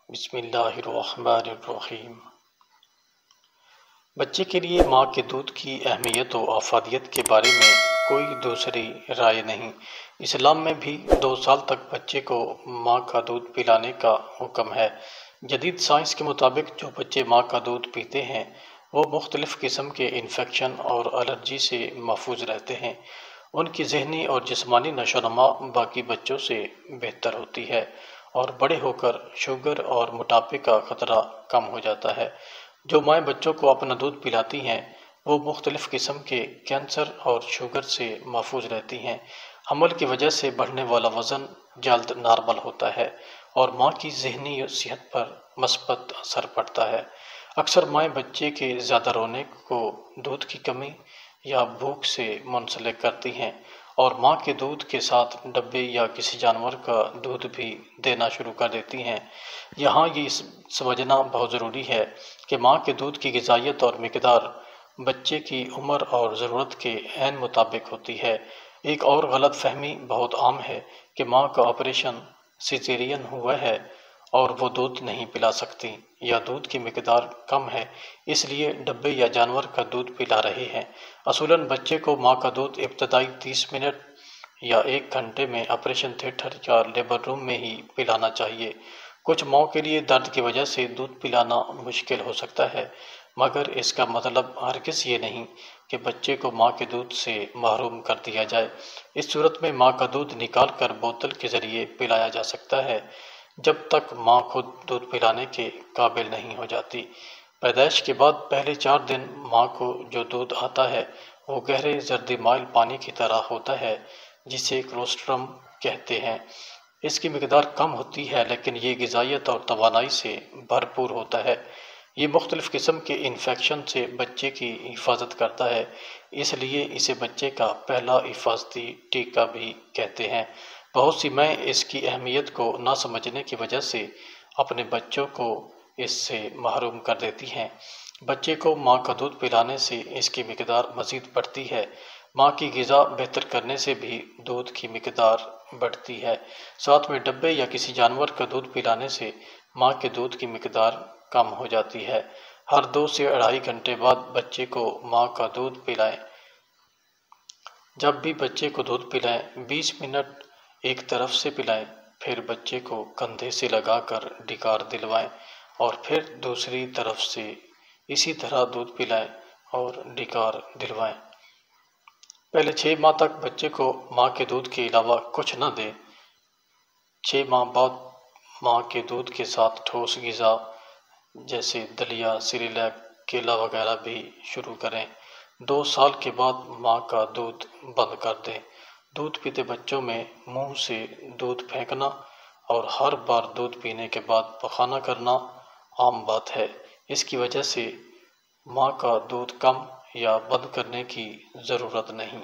بسم اللہ الرحمن الرحیم۔ بچے کے لیے ماں کے دودھ کی اہمیت و افادیت کے بارے میں کوئی دوسری رائے نہیں۔ اسلام میں بھی 2 سال تک بچے کو ماں کا دودھ پلانے کا حکم ہے۔ جدید سائنس کے مطابق جو بچے ماں کا دودھ پیتے ہیں وہ مختلف قسم کے انفیکشن اور الرجی سے محفوظ رہتے ہیں۔ ان کی ذہنی اور جسمانی نشو و نما باقی بچوں سے بہتر ہوتی ہے اور بڑے ہو کر شوگر اور موٹاپے کا خطرہ کم ہو جاتا ہے۔ جو مائیں بچوں کو اپنا دودھ پلاتی ہیں وہ مختلف قسم کے کینسر اور شوگر سے محفوظ رہتی ہیں۔ حمل کی وجہ سے بڑھنے والا وزن جلد نارمل ہوتا ہے اور ماں کی ذہنی صحت پر مثبت اثر پڑتا ہے۔ اکثر مائیں بچے کے زیادہ رونے کو دودھ کی کمی یا بھوک سے منسلک کرتی ہیں اور ماں کے دودھ کے ساتھ ڈبے یا کسی جانور کا دودھ بھی دینا شروع کر دیتی ہیں۔ یہاں یہ سمجھنا بہت ضروری ہے کہ ماں کے دودھ کی غذائیت اور مقدار بچے کی عمر اور ضرورت کے عین مطابق ہوتی ہے۔ ایک اور غلط فہمی بہت عام ہے کہ ماں کا آپریشن سیزیرین ہوا ہے اور وہ دودھ نہیں پلا سکتی یا دودھ کی مقدار کم ہے اس لیے ڈبے یا جانور کا دودھ پلا رہی ہیں۔ اصولاً بچے کو ماں کا دودھ ابتدائی 30 منٹ یا 1 گھنٹے میں آپریشن تھیٹر یا لیبر روم میں ہی پلانا چاہیے۔ کچھ ماؤں کے لیے درد کی وجہ سے دودھ پلانا مشکل ہو سکتا ہے، مگر اس کا مطلب ہرگز یہ نہیں کہ بچے کو ماں کے دودھ سے محروم کر دیا جائے۔ اس صورت میں ماں کا دودھ نکال کر بوتل کے ذریعے پلایا جا سکتا ہے جب تک ماں خود دودھ پلانے کے قابل نہیں ہو جاتی۔ پیدائش کے بعد پہلے 4 دن ماں کو جو دودھ آتا ہے وہ گہرے زردی مائل پانی کی طرح ہوتا ہے جسے کولوسٹرم کہتے ہیں۔ اس کی مقدار کم ہوتی ہے لیکن یہ غذائیت اور توانائی سے بھرپور ہوتا ہے۔ یہ مختلف قسم کے انفیکشن سے بچے کی حفاظت کرتا ہے، اس لیے اسے بچے کا پہلا حفاظتی ٹیکہ بھی کہتے ہیں۔ بہت سی مائیں اس کی اہمیت کو نہ سمجھنے کی وجہ سے اپنے بچوں کو اس سے محروم کر دیتی ہیں۔ بچے کو ماں کا دودھ پلانے سے اس کی مقدار مزید بڑھتی ہے۔ ماں کی غذا بہتر کرنے سے بھی دودھ کی مقدار بڑھتی ہے۔ ساتھ میں ڈبے یا کسی جانور کا دودھ پلانے سے ماں کے دودھ کی مقدار کم ہو جاتی ہے۔ ہر 2 سے 2.5 گھنٹے بعد بچے کو ماں کا دودھ پلائیں۔ جب بھی بچے کو دودھ پلائیں 20 منٹ ایک طرف سے پلائیں، پھر بچے کو کندھے سے لگا کر ڈکار دلوائیں اور پھر دوسری طرف سے اسی طرح دودھ پلائیں اور ڈکار دلوائیں۔ پہلے 6 ماہ تک بچے کو ماں کے دودھ کے علاوہ کچھ نہ دیں۔ 6 ماہ بعد ماں کے دودھ کے ساتھ ٹھوس غذا جیسے دلیا، سیریلیک، کیلا وغیرہ بھی شروع کریں۔ 2 سال کے بعد ماں کا دودھ بند کر دیں۔ دودھ پیتے بچوں میں منہ سے دودھ پھینکنا اور ہر بار دودھ پینے کے بعد پخانہ کرنا عام بات ہے۔ اس کی وجہ سے ماں کا دودھ کم یا بند کرنے کی ضرورت نہیں۔